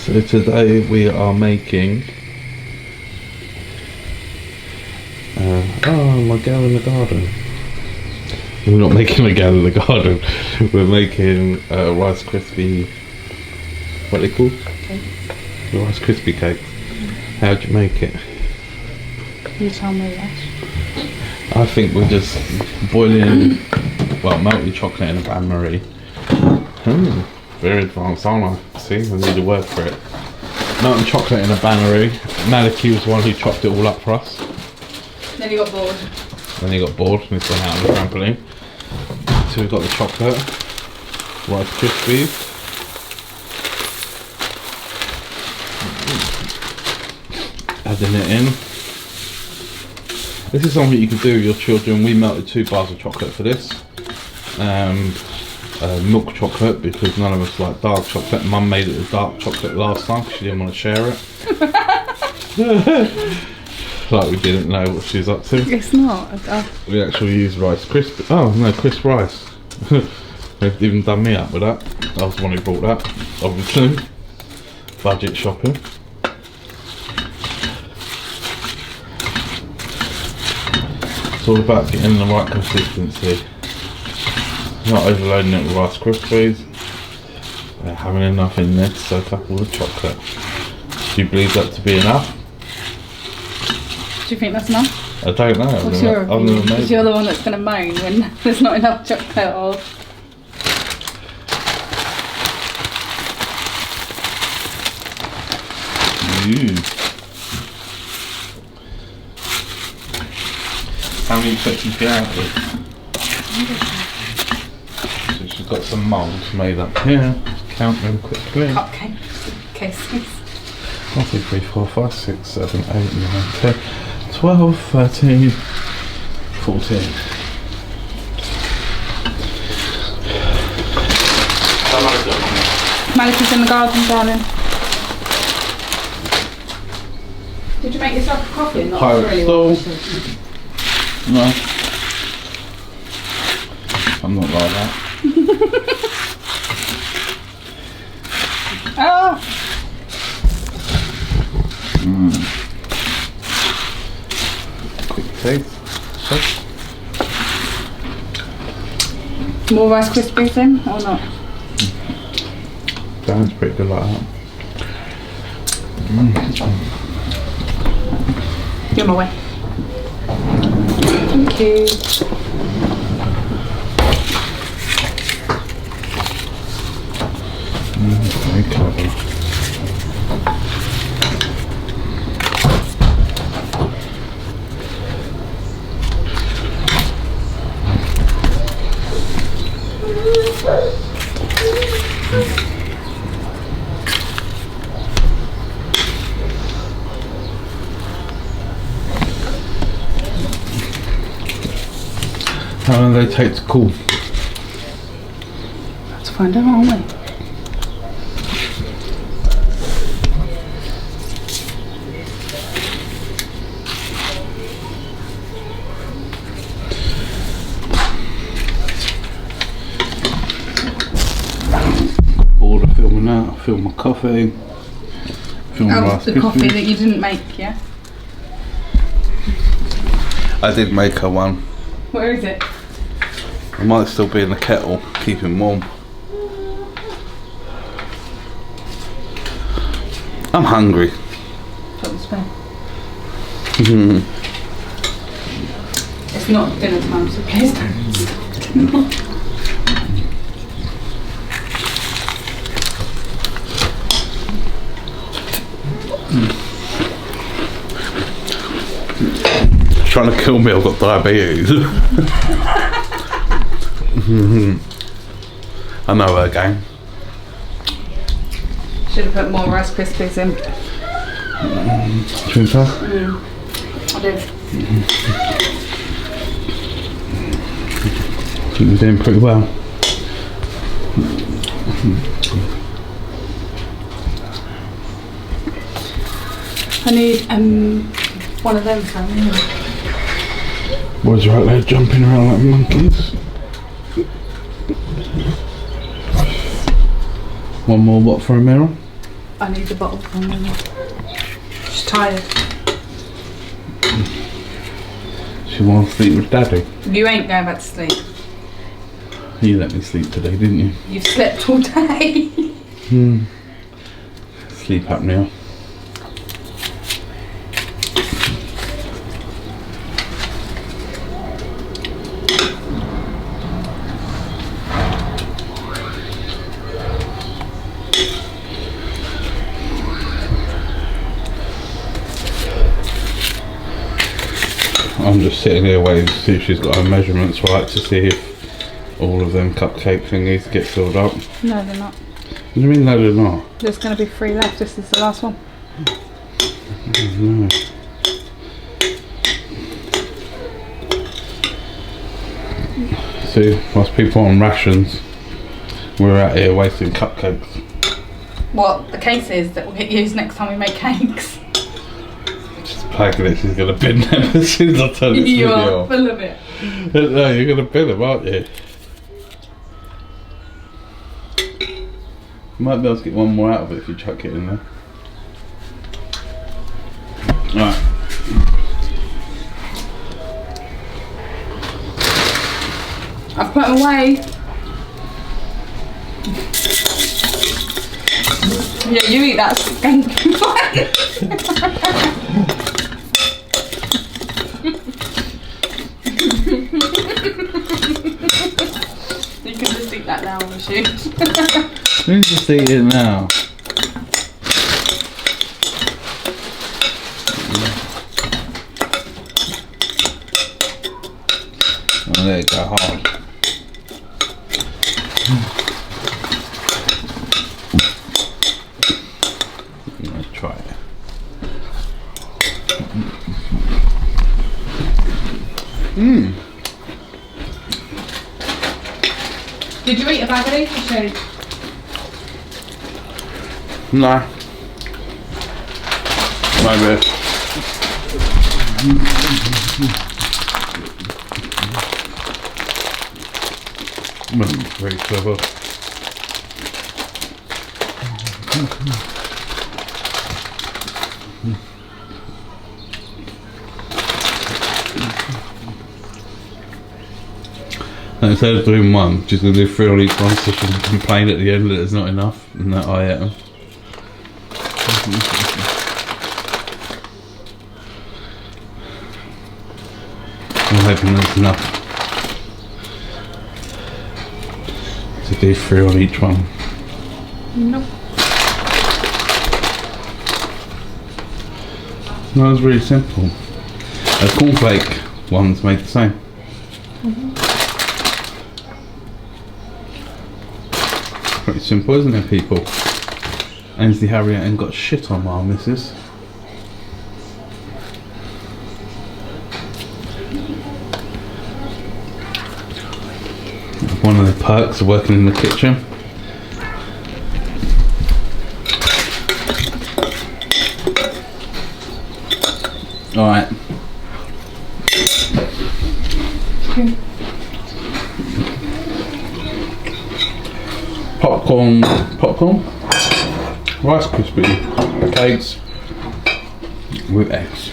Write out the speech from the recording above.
So today we are making my gal in the garden. We're not making a gal in the garden. We're making Rice Krispie. What are they called? Cakes. Rice Krispie cakes. How'd you make it? You tell me that. I think we're just boiling, melted chocolate in a bain-marie. Very advanced, aren't I? See, I need a word for it. Melted chocolate in a bain-marie. Maliki was the one who chopped it all up for us. Then he got bored. And he's gone out on the trampoline. So we've got the chocolate, Rice Krispies. Adding it in. This is something you can do with your children. We melted 2 bars of chocolate for this. Milk chocolate because none of us like dark chocolate. Mum made it with dark chocolate last time because she didn't want to share it. Like we didn't know what she was up to. It's not. We actually used Rice Krispies. Oh no, crisp rice. They've even done me up with that. I was the one who brought that, obviously. Budget shopping. It's all about getting the right consistency. Not overloading it with Rice Krispies. Having enough in there to soak up all the chocolate. Do you believe that to be enough? Do you think that's enough? I don't know. What's your opinion? Because you're the one that's going to moan when there's not enough chocolate or... How many expect you to get out of it? So she's got some moulds made up here. Count them quickly. Cupcake cases. 1, 2, 3, 4, 5, 6, 7, 8, 9, 10, 12, 13, 14. Maliki's in the garden, darling. Did you make yourself a coffee? Not really well. No. I'm not like that. Ah! Quick taste. More Rice Krispies in or not? Sounds pretty good like that. Give them away. Thank you. Very clever. How long do they take to cool? Let's find out, aren't we? Bored of filming that. I filmed my coffee. Filmed Rice the Krispies. coffee that you didn't make, yeah? I did make her one. Where is it? It might still be in the kettle, keeping warm. I'm hungry. Put the spoon. It's not dinner time, so please don't. Trying to kill me, I've got diabetes. I know her game. Should have put more Rice Krispies in. Do you think so? I did. I think you're doing pretty well. I need one of them for me. Boys are out there jumping around like monkeys. One more what for a mirror? I need the bottle from them. She's tired. She wants to sleep with Daddy. You ain't going back to sleep. You let me sleep today, didn't you? You've slept all day. Sleep apnea. I'm just sitting here waiting to see if she's got her measurements right, to see if all of them cupcake thingies get filled up. No, they're not. What do you mean no, they're not? There's going to be 3 left. This is the last one. No. See, whilst people on rations, we're out here wasting cupcakes. What? The cases that will get used next time we make cakes. Just plagging it, she's going to bin them as soon as I turn this You video are full of it. No, you're going to bin them, aren't you? Might be able to get one more out of it if you chuck it in there. Right. I've put them away. Yeah, you eat that skank. You can just eat that now on the shoot. Let's just eat it now. Oh, there you go, hard. Let's try it. Did you eat a bag of these or shoot? No. Maybe. Very clever. And instead of doing one, she's going to do 3 on each one, so she can complain at the end that there's not enough and that I ate them. I'm hoping there's enough to do 3 on each one. Nope. No, it's really simple. A cornflake one's made the same. Pretty simple, isn't it, people? Ainsley Harriet ain't got shit on my missus. One of the perks of working in the kitchen. Alright. Popcorn, Rice Krispie cakes with eggs.